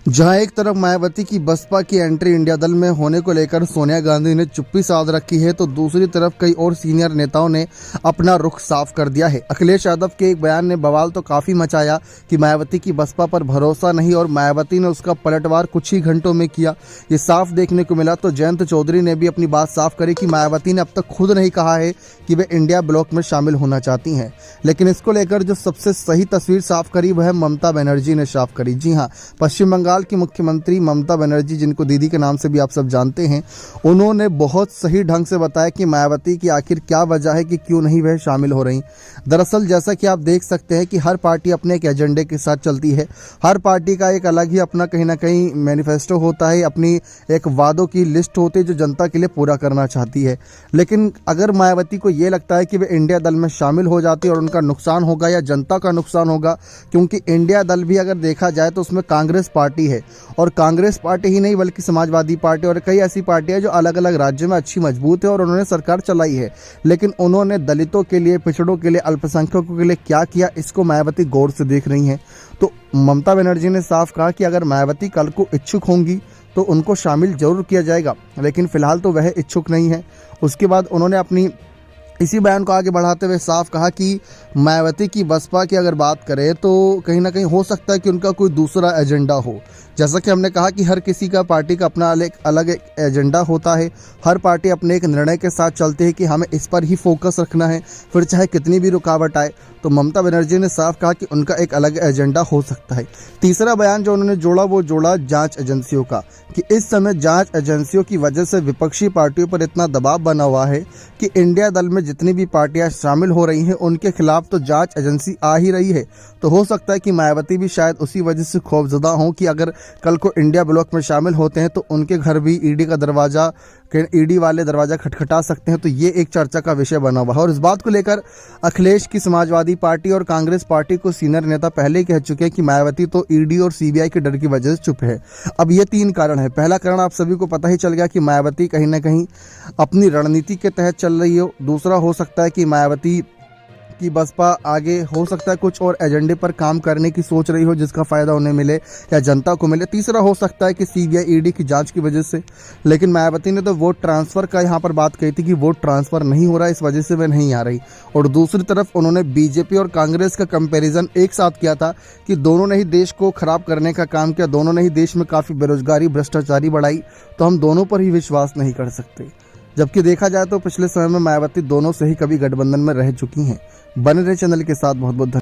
जहां एक तरफ मायावती की बसपा की एंट्री इंडिया दल में होने को लेकर सोनिया गांधी ने चुप्पी साध रखी है, तो दूसरी तरफ कई और सीनियर नेताओं ने अपना रुख साफ कर दिया है। अखिलेश यादव के एक बयान ने बवाल तो काफी मचाया कि मायावती की बसपा पर भरोसा नहीं और मायावती ने उसका पलटवार कुछ ही घंटों में किया, ये साफ देखने को मिला। तो जयंत चौधरी ने भी अपनी बात साफ करी कि मायावती ने अब तक खुद नहीं कहा है कि वे इंडिया ब्लॉक में शामिल होना चाहती हैं, लेकिन इसको लेकर जो सबसे सही तस्वीर साफ करी वह ममता बनर्जी ने साफ करी। जी हाँ, पश्चिम बंगाल की मुख्यमंत्री ममता बनर्जी, जिनको दीदी के नाम से भी आप सब जानते हैं, उन्होंने बहुत सही ढंग से बताया कि मायावती की आखिर क्या वजह है कि क्यों नहीं वह शामिल हो रही। दरअसल जैसा कि आप देख सकते हैं कि हर पार्टी अपने एक एजेंडे के साथ चलती है। हर पार्टी का एक अलग ही अपना कहीं ना कहीं मैनिफेस्टो होता है, अपनी एक वादों की लिस्ट होती है जो जनता के लिए पूरा करना चाहती है। लेकिन अगर मायावती को ये लगता है कि वे इंडिया दल में शामिल हो जाती है और उनका नुकसान होगा या जनता का नुकसान होगा, क्योंकि इंडिया दल भी अगर देखा जाए तो उसमें कांग्रेस पार्टी है, और कांग्रेस पार्टी ही नहीं बल्कि समाजवादी पार्टी और कई ऐसी पार्टियां जो अलग अलग राज्यों में अच्छी मजबूत है और उन्होंने सरकार चलाई है। लेकिन उन्होंने दलितों के लिए, पिछड़ों के लिए, अल्पसंख्यकों के लिए क्या किया, इसको मायावती गौर से देख रही हैं। तो ममता बनर्जी ने साफ कहा कि अगर मायावती कल को इच्छुक होंगी तो उनको शामिल जरूर किया जाएगा, लेकिन फिलहाल तो वह इच्छुक नहीं है। उसके बाद उन्होंने अपनी इसी बयान को आगे बढ़ाते हुए साफ कहा कि मायावती की बसपा की अगर बात करें तो कहीं ना कहीं हो सकता है कि उनका कोई दूसरा एजेंडा हो। जैसा कि हमने कहा कि हर किसी का, पार्टी का अपना अलग एक एजेंडा होता है। हर पार्टी अपने एक निर्णय के साथ चलती है कि हमें इस पर ही फोकस रखना है, फिर चाहे कितनी भी रुकावट आए। तो ममता बनर्जी ने साफ कहा कि उनका एक अलग एजेंडा हो सकता है। तीसरा बयान जो उन्होंने जोड़ा वो जोड़ा जांच एजेंसियों का, कि इस समय जांच एजेंसियों की वजह से विपक्षी पार्टियों पर इतना दबाव बना हुआ है कि इंडिया दल में जितनी भी पार्टियां शामिल हो रही हैं उनके खिलाफ तो जांच एजेंसी आ ही रही है। तो हो सकता है कि मायावती भी शायद उसी वजह से खौफजदा हों कि अगर कल को इंडिया ब्लॉक में शामिल होते हैं तो उनके घर भी ईडी वाले दरवाजा खटखटा सकते हैं। तो ये एक चर्चा का विषय बना हुआ है, और इस बात को लेकर अखिलेश की समाजवादी पार्टी और कांग्रेस पार्टी को सीनियर नेता पहले ही कह चुके हैं कि मायावती तो ईडी और सीबीआई के डर की वजह से चुप है। अब ये तीन कारण है। पहला कारण आप सभी को पता ही चल गया कि मायावती कहीं ना कहीं अपनी रणनीति के तहत चल रही हो। दूसरा हो सकता है कि मायावती कि बसपा आगे हो सकता है कुछ और एजेंडे पर काम करने की सोच रही हो जिसका फायदा उन्हें मिले या जनता को मिले। तीसरा हो सकता है कि सीबीआई ईडी की जांच की वजह से। लेकिन मायावती ने तो वोट ट्रांसफर का यहाँ पर बात कही थी कि वोट ट्रांसफर नहीं हो रहा है, इस वजह से वह नहीं आ रही। और दूसरी तरफ उन्होंने बीजेपी और कांग्रेस का कंपेरिजन एक साथ किया था कि दोनों ने ही देश को खराब करने का काम किया, दोनों ने ही देश में काफ़ी बेरोजगारी, भ्रष्टाचारी बढ़ाई, तो हम दोनों पर ही विश्वास नहीं कर सकते। जबकि देखा जाए तो पिछले समय में मायावती दोनों से ही कभी गठबंधन में रह चुकी हैं। बने रहे चैनल के साथ। बहुत बहुत धन्यवाद।